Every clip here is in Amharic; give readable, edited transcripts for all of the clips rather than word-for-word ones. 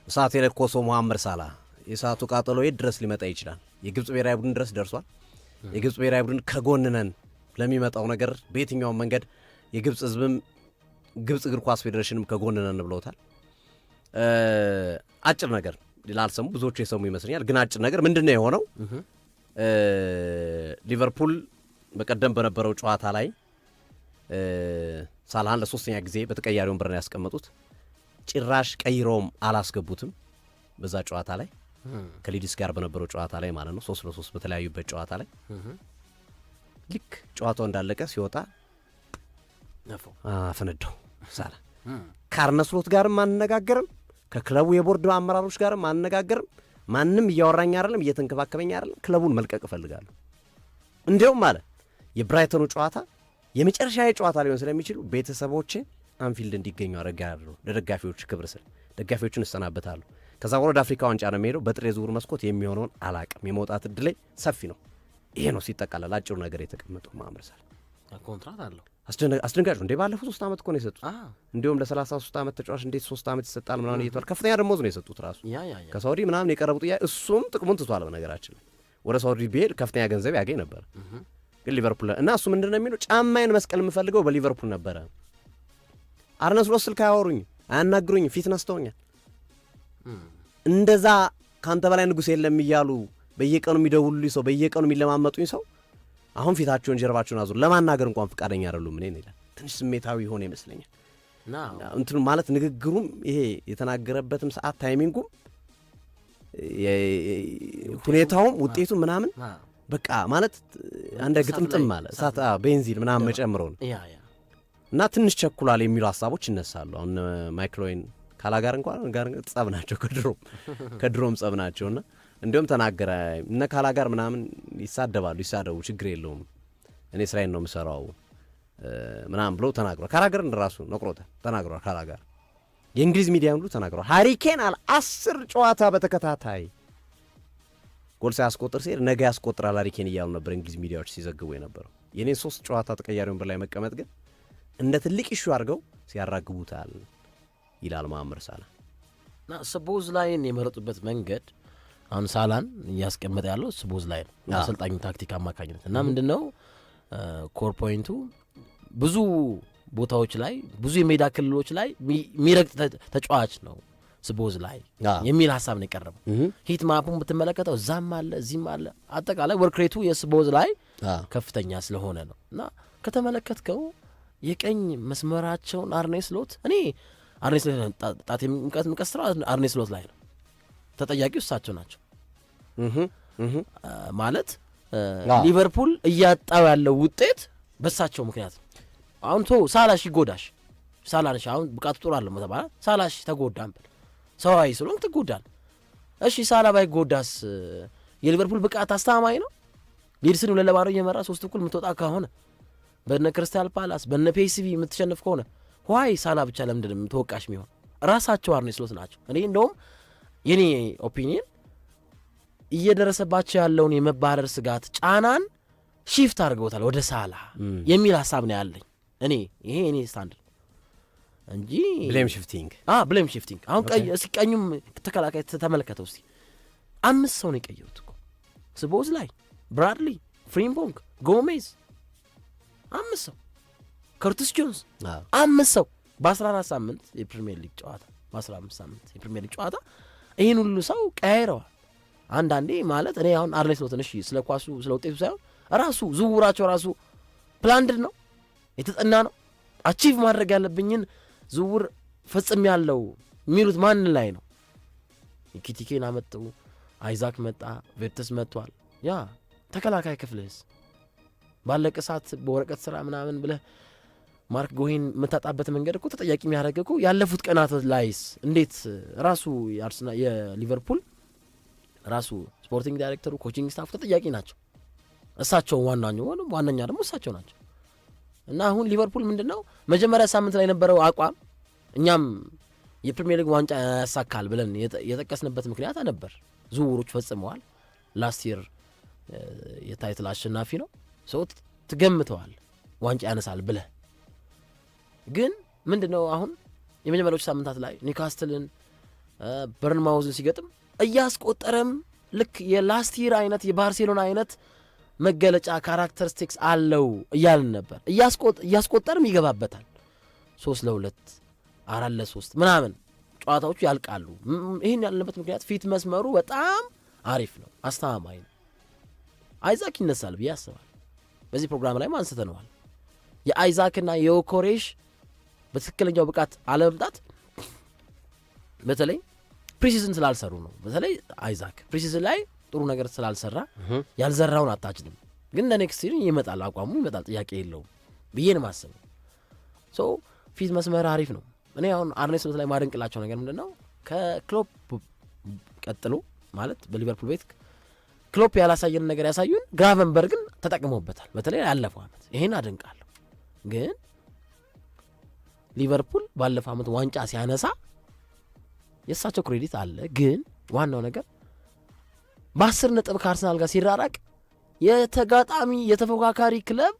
እሳት የለኮሰው መሐመድ ሳላህ የእሳቱ ቃጠሎ የት ድረስ ሊመጣ ይችላል? የግብጽ ብሔራዊ ቡድን ድረስ ደርሷል። የግብጽ ብሔራዊ ቡድን ከጎንነን ለሚመጣው ነገር በየትኛውም መንገድ የግብጽ ህዝብም ግብጽ እግር ኳስ ፌዴሬሽንም ከጎንነን ብለውታል። አጭር ነገር ላልሰሙ ብዙዎቹ የሰሙ ይመስለኛል። ግን አጭር ነገር ምንድነው የሆነው? ሊቨርፑል በቀደም በነበረው ጨዋታ ላይ ሳላህን ለሶስተኛ ጊዜ በተቀያሪ ወንበር ነው ያስቀመጡት። ጭራሽ ቀይረውም አላስገቡትም። በዛ ጨዋታ ላይ ከሊድስ ጋር በነበረው ጨዋታ ላይ ማለት ነው 3-3 በተለያዩበት ጨዋታ ላይ ልክ ጨዋታው እንዳለቀ ሲወጣ ፈነዳው ሳላህ። ከአርነ ስሎት ጋርም አንነጋገርም፣ ከክለቡ የቦርድ አመራሮች ጋርም አንነጋገርም። ማንም እያወራኝ አይደለም፣ እየተንከባከበኝ አይደለም፣ ክለቡን መልቀቅ እፈልጋለሁ። እንዲያውም ማለት የብራይተኑ ጨዋታ የመጨረሻ ጨዋታ ሊሆን ስለሚችሉ ቤተሰቦቼ አንፊልድ እንዲገኙ አደርጋለሁ። ለደጋፊዎች ክብር ስል ደጋፊዎቹን እሰናበታለሁ። ከዛ ወደ አፍሪካ ዋንጫ ነው የሚሄደው። በጥሬ ዝውውር መስኮት የሚሆነውን አላቅም። የመውጣት እድል ሰፊ ነው። ይሄ ነው ሲጠቃለል አጭሩ ነገር የተቀመጠው። መሐመድ ሳላህ ኮንትራት አለው። አስደንጋጭ እንዴ! ባለፉት 3 ዓመት እኮ ነው የሰጡት። እንዲሁም ለ33 ዓመት ተጫዋች እንዴት 3 ዓመት ይሰጣል ምናምን እየተባለ ከፍተኛ ደሞዝ ነው የሰጡት ራሱ ከሳውዲ ምናምን የቀረቡ ጥያቄ። እሱም ጥቅሙን ትቷል። በነገራችን ወደ ሳውዲ ቢሄድ ከፍተኛ ገንዘብ ያገኝ ነበር። ግን ሊቨርፑል እና እሱ ምንድነው የሚለው ጫማዬን መስቀል የምፈልገው በሊቨርፑል ነበረ። አርነ ስሎት ስልክ አያወሩኝ፣ አያናግሩኝ፣ ፊት ነስተውኛል። እንደዛ ካንተ በላይ ንጉስ የለም እያሉ በየቀኑ የሚደውሉልኝ ሰው፣ በየቀኑ የሚለማመጡኝ ሰው አሁን ፊታቸውን ጀርባቸውን አዙር ለማናገር እንኳን ፍቃደኛ አይደሉም። እኔ ይላል ትንሽ ስሜታዊ ሆነ ይመስለኛል። እንትኑ ማለት ንግግሩም ይሄ የተናገረበትም ሰዓት ታይሚንጉም ሁኔታውም ውጤቱ ምናምን በቃ ማለት አንደ ግጥምጥም ማለት እሳት ቤንዚን ምናምን መጨምረው ነው እና ትንሽ ቸኩላል የሚሉ ሀሳቦች ይነሳሉ። አሁን ማይክሎይን ካላጋር እንኳን ጋር ጸብ ናቸው፣ ከድሮም ጸብ ናቸውና እንዲሁም ተናገረ እነ ካላጋር ምናምን ይሳደባሉ፣ ይሳደቡ ችግር የለውም እኔ ስራዬን ነው የምሰራው ምናምን ብሎ ተናግሯል። ካላጋር እንደራሱ ነቅሮታል ተናግሯል። ካላጋር የእንግሊዝ ሚዲያ ሁሉ ተናግሯል። ሃሪ ኬን 10 ጨዋታ በተከታታይ ጎል ሳያስቆጥር ሲሄድ ነገ ያስቆጥራል ሃሪ ኬን እያሉ ነበር እንግሊዝ ሚዲያዎች ሲዘግቡ የነበረው። የኔን 3 ጨዋታ ተቀያሪ ወንበር ላይ መቀመጥ ግን እንደ ትልቅ ኢሹ አድርገው ሲያራግቡታል ይላል መሐመድ ሳላህ። እና ስቦዝ ላይን የመረጡበት መንገድ አሁን ሳላን እያስቀመጠ ያለው ስቦዝ ላይ ነው፣ አሰልጣኙ ታክቲክ አማካኝነት እና ምንድነው ኮር ፖይንቱ ብዙ ቦታዎች ላይ ብዙ የሜዳ ክልሎች ላይ የሚረግጥ ተጫዋች ነው ስቦዝ ላይ የሚል ሐሳብ ነው የቀረበው። ሂት ማፑን ብትመለከተው እዛም አለ እዚህም አለ። አጠቃላይ ወርክሬቱ የስቦዝ ላይ ከፍተኛ ስለሆነ ነው እና ከተመለከትከው የቀኝ መስመራቸውን አርኔ ስሎት እኔ አርኔ ስሎት ጣት የሚቀስረው አርኔ ስሎት ላይ ነው። ተጠያቂው እሳቸው ናቸው ማለት ሊቨርፑል እያጣው ያለው ውጤት በሳቸው ምክንያት ነው። አሁን ሳላሽ ይጎዳሽ ሳላሽ አሁን ብቃቱ ጥሩ አለ ማለት ሳላሽ ተጎዳም ሰዋይ ስለሆነ ተጎዳል። እሺ ሳላ ባይጎዳስ የሊቨርፑል ብቃት አስተማማኝ ነው? ሊድስን ለለባሮ እየመራ 3 እኩል የምትወጣ ከሆነ በነ ክሪስታል ፓላስ በነ ፒኤስቪ የምትሸነፍ ከሆነ ዋይ ሳላ ብቻ ለምንድን ነው ተወቃሽ የሚሆን? ራሳቸው አርኔ ስሎት ናቸው። እኔ እንደውም የኔ ኦፒኒየን እየደረሰባቸው ያለውን የመባረር ስጋት ጫናን ሺፍት አድርገውታል ወደ ሳላ የሚል ሐሳብ ነው ያለኝ። ይሄ እኔ ስታንድ እንጂ ብሌም ሺፍቲንግ አሁን ቀኙም ተከላካይ ተመለከተው እስቲ 5 ሰው ነው የቀየሩት እኮ ስቦዝ ላይ ብራድሊ፣ ፍሪምፖንግ፣ ጎሜዝ 5 ሰው ከርቲስ ጆንስ 5 ሰው በ14 ሳምንት የፕሪሚየር ሊግ ጨዋታ በ15 ሳምንት የፕሪሚየር ሊግ ጨዋታ ይሄን ሁሉ ሰው ቀያይረዋል። አንዳንዴ ማለት እኔ አሁን አርኔ ስሎትን እሺ ስለ ኳሱ ስለ ውጤቱ ሳይሆን ራሱ ዝውውራቸው ራሱ ፕላንድ ነው የተጠና ነው። አቺቭ ማድረግ ያለብኝን ዝውውር ፈጽም ያለው የሚሉት ማን ላይ ነው? ኪቲኬን አመጡ፣ አይዛክ መጣ፣ ቬርተስ መጥቷል። ያ ተከላካይ ክፍልስ ባለቀ ሰዓት በወረቀት ስራ ምናምን ብለህ ማርክ ጎሄን መታጣበት መንገድ እኮ ተጠያቂ የሚያደርግ እኮ ያለፉት ቀናት ላይስ እንዴት ራሱ የአርሰናል የሊቨርፑል ራሱ ስፖርቲንግ ዳይሬክተሩ ኮቺንግ ስታፍ ተጠያቂ ናቸው። እሳቸው ዋናኛ ደግሞ እሳቸው ናቸው። እና አሁን ሊቨርፑል ምንድነው መጀመሪያ ሳምንት ላይ የነበረው አቋም እኛም የፕሪሚየር ሊግ ዋንጫ ያሳካል ብለን የጠቀስንበት ምክንያት ነበር። ዝውውሮች ፈጽመዋል። ላስት ይር የታይትል አሸናፊ ነው ሰው ትገምተዋል ዋንጫ ያነሳል ብለህ ግን ምንድነው አሁን የመጀመሪያዎቹ ሳምንታት ላይ ኒውካስትልን በርንማውዝን ሲገጥም እያስቆጠረም ልክ የላስት ይር አይነት የባርሴሎና አይነት መገለጫ ካራክተሪስቲክስ አለው እያልን ነበር። እያስቆጠርም ይገባበታል 3-2 4-3 ምናምን ጨዋታዎቹ ያልቃሉ። ይህን ያልንበት ምክንያት ፊት መስመሩ በጣም አሪፍ ነው፣ አስተማማኝ ነው። አይዛክ ይነሳል ብዬ አስባለሁ። በዚህ ፕሮግራም ላይ አንስተነዋል። የአይዛክና የዮኮሬሽ በትክክለኛው ብቃት አለመምጣት በተለይ ፕሪሲዝን ስላልሰሩ ነው። በተለይ አይዛክ ፕሪሲዝን ላይ ጥሩ ነገር ስላልሰራ ያልዘራውን አታችልም። ግን ለኔክስት ሲዝን ይመጣል፣ አቋሙ ይመጣል፣ ጥያቄ የለውም ብዬ ነው የማስበው። ሶ ፊት መስመር አሪፍ ነው። እኔ አሁን አርኔ ስሎት ላይ ማደንቅላቸው ነገር ምንድን ነው ከክሎፕ ቀጥሎ ማለት በሊቨርፑል ቤት ክሎፕ ያላሳየን ነገር ያሳዩን ግራቨንበርግን ተጠቅመውበታል። በተለይ ያለፈው ዓመት ይሄን አደንቃለሁ። ግን ሊቨርፑል ባለፈው ዓመት ዋንጫ ሲያነሳ የእሳቸው ክሬዲት አለ። ግን ዋናው ነገር በ10 ነጥብ ከአርሰናል ጋር ሲራራቅ የተጋጣሚ የተፎካካሪ ክለብ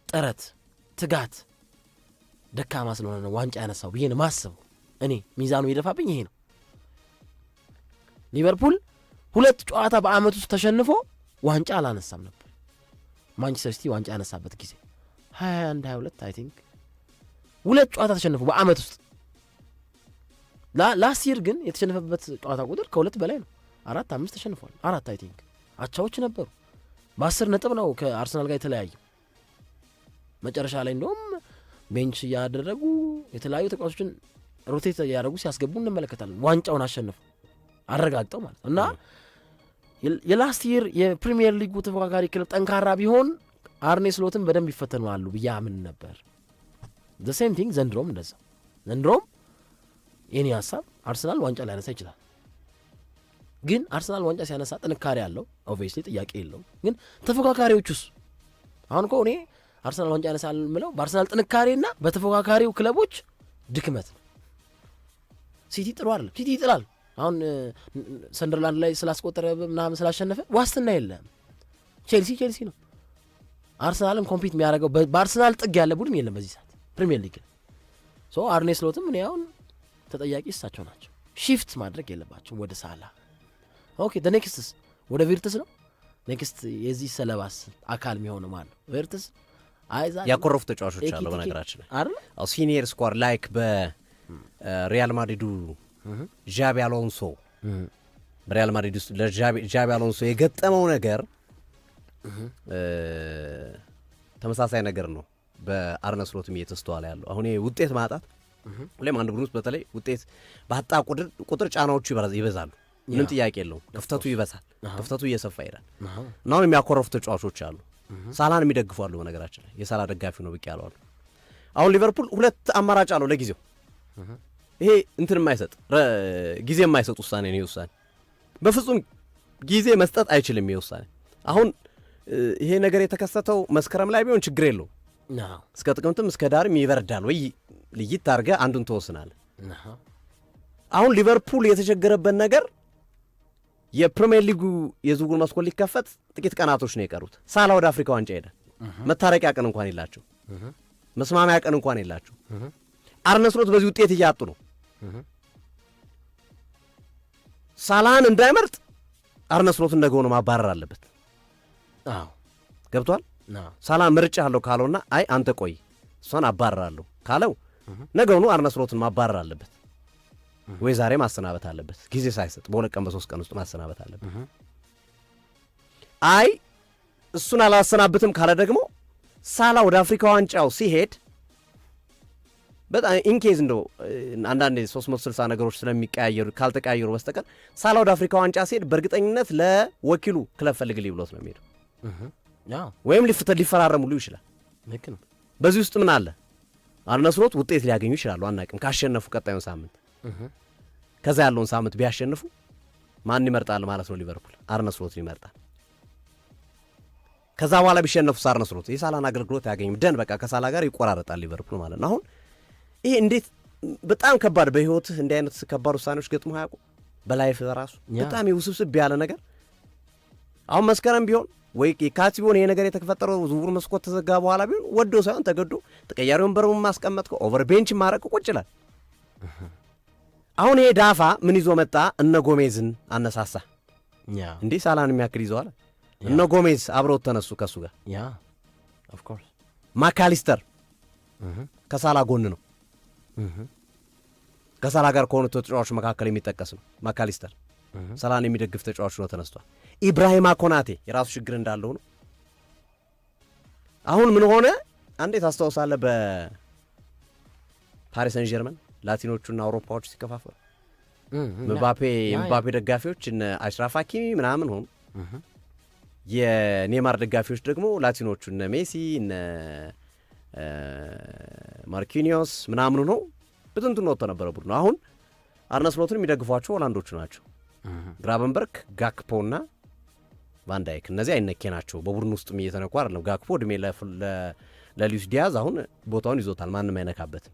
ጥረት ትጋት ደካማ ስለሆነ ነው ዋንጫ ያነሳው ብዬ ነው ማስበው። እኔ ሚዛኑ የደፋብኝ ይሄ ነው። ሊቨርፑል 2 ጨዋታ በአመት ውስጥ ተሸንፎ ዋንጫ አላነሳም ነበር። ማንቸስተር ሲቲ ዋንጫ ያነሳበት ጊዜ 21-22 አይ ቲንክ 2 ጨዋታ ተሸንፎ በአመት ውስጥ። ላስት ይር ግን የተሸነፈበት ጨዋታ ቁጥር ከ2 በላይ ነው። 4-5 ተሸንፏል። 4 አይ ቲንክ አቻዎች ነበሩ። በ10 ነጥብ ነው ከአርሰናል ጋር የተለያዩ። መጨረሻ ላይ እንደውም ቤንች እያደረጉ የተለያዩ ተጫዋቾችን ሮቴት እያደረጉ ሲያስገቡ እንመለከታለን። ዋንጫውን አሸንፉ አረጋግጠው ማለት ነው። እና የላስት ይር የፕሪሚየር ሊጉ ተፎካካሪ ክለብ ጠንካራ ቢሆን አርኔ ስሎትን በደንብ ይፈተናሉ ብዬ አምን ነበር። ዘ ሴም ቲንግ ዘንድሮም እንደዛ። ዘንድሮም የኔ ሀሳብ አርሰናል ዋንጫ ሊያነሳ ይችላል። ግን አርሰናል ዋንጫ ሲያነሳ ጥንካሬ አለው ኦብቪየስሊ ጥያቄ የለውም። ግን ተፎካካሪዎቹስ አሁን እኮ እኔ አርሰናል ዋንጫ ያነሳል ምለው በአርሰናል ጥንካሬና በተፎካካሪው ክለቦች ድክመት ነው። ሲቲ ጥሩ አይደለም። ሲቲ ይጥላል። አሁን ሰንደርላንድ ላይ ስላስቆጠረ ምናምን ስላሸነፈ ዋስትና የለም። ቼልሲ ነው። አርሰናልን ኮምፒት የሚያደርገው በአርሰናል ጥግ ያለ ቡድን የለም በዚህ ሰዓት ፕሪሚየር ሊግ። ሶ አርኔ ስሎትም እኔ አሁን ተጠያቂ እሳቸው ናቸው። ሺፍት ማድረግ የለባቸው ወደ ሳላ። ኦኬ ኔክስትስ ወደ ቪርትስ ነው። ኔክስት የዚህ ሰለባስ አካል የሚሆነው ማለት ነው ቪርትስ። ያኮረፉ ተጫዋቾች አሉ በነገራችን ላይ አይደል? ሲኒየር ስኳር ላይክ በሪያል ማድሪዱ ዣቢ አሎንሶ በሪያል ማድሪድ ውስጥ ለዣቢ አሎንሶ የገጠመው ነገር ተመሳሳይ ነገር ነው በአርነ ስሎትም እየተስተዋለ ያለው። አሁን ውጤት ማጣት ሁሌም አንድ ቡድን ውስጥ በተለይ ውጤት ባጣ ቁጥር ጫናዎቹ ይበዛሉ። ምንም ጥያቄ የለውም። ክፍተቱ ይበዛል። ክፍተቱ እየሰፋ ይሄዳል። እና አሁን የሚያኮረፉ ተጫዋቾች አሉ። ሳላን የሚደግፉ አሉ። በነገራችን ላይ የሳላ ደጋፊ ነው ብቅ ያለው አሉ። አሁን ሊቨርፑል 2 አማራጭ አለው ለጊዜው። ይሄ እንትን የማይሰጥ ጊዜ የማይሰጥ ውሳኔ ነው። ውሳኔ በፍጹም ጊዜ መስጠት አይችልም። ይሄ ውሳኔ አሁን ይሄ ነገር የተከሰተው መስከረም ላይ ቢሆን ችግር የለው። እስከ ጥቅምትም እስከ ዳርም ይበርዳል ወይ ልይት አድርገህ አንዱን ትወስናለህ። አሁን ሊቨርፑል የተቸገረበት ነገር የፕሪሚየር ሊጉ የዝውውር መስኮት ሊከፈት ጥቂት ቀናቶች ነው የቀሩት። ሳላ ወደ አፍሪካ ዋንጫ ሄደ። መታረቂያ ቀን እንኳን የላቸው፣ መስማሚያ ቀን እንኳን የላቸው። አርነ ስሎት በዚህ ውጤት እያጡ ነው። ሳላህን እንዳይመርጥ አርነ ስሎት እንደገሆነ ማባረር አለበት። አዎ ገብቷል። ሳላህን ምርጫ አለው ካለውና አይ አንተ ቆይ እሷን አባረራለሁ ካለው ነገውኑ አርነ ስሎትን ማባረር አለበት ወይ ዛሬ ማሰናበት አለበት። ጊዜ ሳይሰጥ በ2 ቀን በ3 ቀን ውስጥ ማሰናበት አለበት። አይ እሱን አላሰናብትም ካለ ደግሞ ሳላ ወደ አፍሪካ ዋንጫው ሲሄድ በጣም ኢንኬዝ እንደው አንዳንዴ 360 ነገሮች ስለሚቀያየሩ ካልተቀያየሩ በስተቀር ሳላ ወደ አፍሪካ ዋንጫ ሲሄድ በእርግጠኝነት ለወኪሉ ክለብ ፈልግልኝ ብሎት ነው የሚሄደው። ወይም ሊፈራረሙሉ ይችላል። ልክ ነው። በዚህ ውስጥ ምን አለ? አርነ ስሎት ውጤት ሊያገኙ ይችላሉ። አናውቅም። ካሸነፉ ቀጣዩን ሳምንት ከዛ ያለውን ሳምንት ቢያሸንፉ ማን ይመርጣል ማለት ነው? ሊቨርፑል አርነ ስሎት ይመርጣል። ከዛ በኋላ ቢሸነፉ አርነ ስሎት የሳላን አገልግሎት ያገኝም ደን በቃ ከሳላ ጋር ይቆራረጣል ሊቨርፑል ማለት ነው። አሁን ይሄ እንዴት በጣም ከባድ በህይወትህ እንዲህ አይነት ከባድ ውሳኔዎች ገጥሞ ያውቁ በላይፍ ራሱ በጣም ውስብስብ ያለ ነገር። አሁን መስከረም ቢሆን ወይ የካቲት ቢሆን ይሄ ነገር የተፈጠረው ዝውውር መስኮት ተዘጋ በኋላ ቢሆን ወዶ ሳይሆን ተገዶ ተቀያሪ ወንበሩን ማስቀመጥከው ኦቨር ቤንች ማረቅ ቁጭ ይላል። አሁን ይሄ ዳፋ ምን ይዞ መጣ? እነ ጎሜዝን አነሳሳ። እንዴ ሳላን የሚያክል ይዘዋል። እነ ጎሜዝ አብረው ተነሱ ከሱ ጋር። ማካሊስተር ከሳላ ጎን ነው። ከሳላ ጋር ከሆኑ ተጫዋቾች መካከል የሚጠቀስ ነው ማካሊስተር። ሳላን የሚደግፍ ተጫዋች ነው ተነስቷል። ኢብራሂማ ኮናቴ የራሱ ችግር እንዳለው ነው። አሁን ምን ሆነ? አንዴ ታስታውሳለህ በፓሪስ ሰን ጀርመን ላቲኖቹና አውሮፓዎች ሲከፋፈሉ ምባፔ ደጋፊዎች እነ አሽራፍ ሀኪሚ ምናምን ሆኑ። የኔማር ደጋፊዎች ደግሞ ላቲኖቹ እነ ሜሲ እነ ማርኪኒዮስ ምናምን ነው። በትንቱን ወጥቶ ነበረ ቡድኑ። አሁን አርነ ስሎትን የሚደግፏቸው ሆላንዶቹ ናቸው። ግራቨንበርግ፣ ጋክፖና ቫንዳይክ እነዚህ አይነኬ ናቸው። በቡድን ውስጥም እየተነኩ አይደለም። ጋክፖ እድሜ ለሉዊስ ዲያዝ አሁን ቦታውን ይዞታል። ማንም አይነካበትም።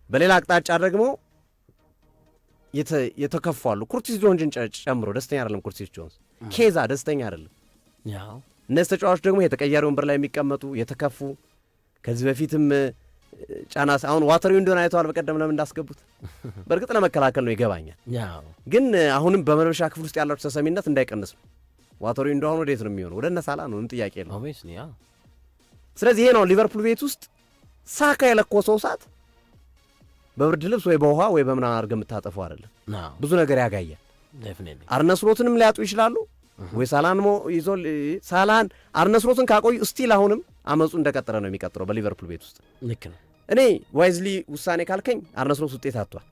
በሌላ አቅጣጫ ደግሞ የተከፋሉ። ኩርቲስ ጆንስን ጨምሮ ደስተኛ አይደለም። ኩርቲስ ጆንስ ኬዛ ደስተኛ አይደለም። እነዚህ ተጫዋቾች ደግሞ የተቀያሪ ወንበር ላይ የሚቀመጡ የተከፉ ከዚህ በፊትም ጫና አሁን ዋተሪው እንደሆነ አይተዋል። በቀደም ለምን እንዳስገቡት በእርግጥ ለመከላከል ነው ይገባኛል። ግን አሁንም በመልበሻ ክፍል ውስጥ ያላቸው ተሰሚነት እንዳይቀንስ ነው። ዋተሪው እንደሆነ ወዴት ነው የሚሆነው? ወደ እነ ሳላ ነው። ምን ጥያቄ ነው። ስለዚህ ይሄ ነው ሊቨርፑል ቤት ውስጥ ሳካ የለኮሰው እሳት በብርድ ልብስ ወይ በውሃ ወይ በምናምን አድርገህ የምታጠፈው አይደለም። ብዙ ነገር ያጋያል። አርነ ስሎትንም ሊያጡ ይችላሉ ወይ ሳላን አርነ ስሎትን ካቆዩ ስቲል አሁንም አመፁ እንደቀጠለ ነው የሚቀጥለው በሊቨርፑል ቤት ውስጥ። ልክ ነው። እኔ ዋይዝሊ ውሳኔ ካልከኝ አርነ ስሎት ውጤት አጥቷል።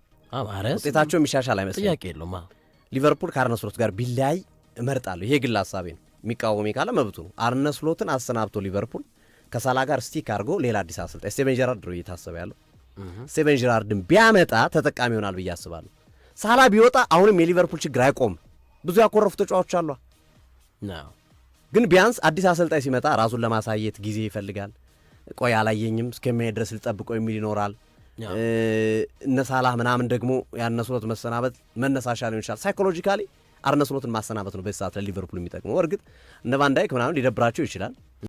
ውጤታቸው የሚሻሻል አይመስልም። ጥያቄ የለውም። ሊቨርፑል ከአርነ ስሎት ጋር ቢለያይ እመርጣለሁ። ይሄ ግል ሀሳቤ ነው። የሚቃወሜ ካለ መብቱ ነው። አርነ ስሎትን አሰናብቶ ሊቨርፑል ከሳላ ጋር ስቲክ አድርጎ ሌላ አዲስ አሰልጣኝ ስቴቨን ጀራርድ ነው እየታሰበ ያለው። ስቴቨን ጀራርድን ቢያመጣ ተጠቃሚ ይሆናል ብዬ አስባለሁ። ሳላ ቢወጣ አሁንም የሊቨርፑል ችግር አይቆም። ብዙ ያኮረፉ ተጫዋቾች አሏ። ግን ቢያንስ አዲስ አሰልጣኝ ሲመጣ ራሱን ለማሳየት ጊዜ ይፈልጋል። ቆይ አላየኝም እስከሚሄድ ድረስ ልጠብቀው የሚል ይኖራል። እነ ሳላህ ምናምን ደግሞ የአርነ ስሎት መሰናበት መነሳሻ ሊሆን ይችላል። ሳይኮሎጂካሊ አርነ ስሎትን ማሰናበት ነው በዚህ ሰዓት ለሊቨርፑል የሚጠቅመው። እርግጥ እነ ቫንዳይክ ምናምን ሊደብራቸው ይችላል።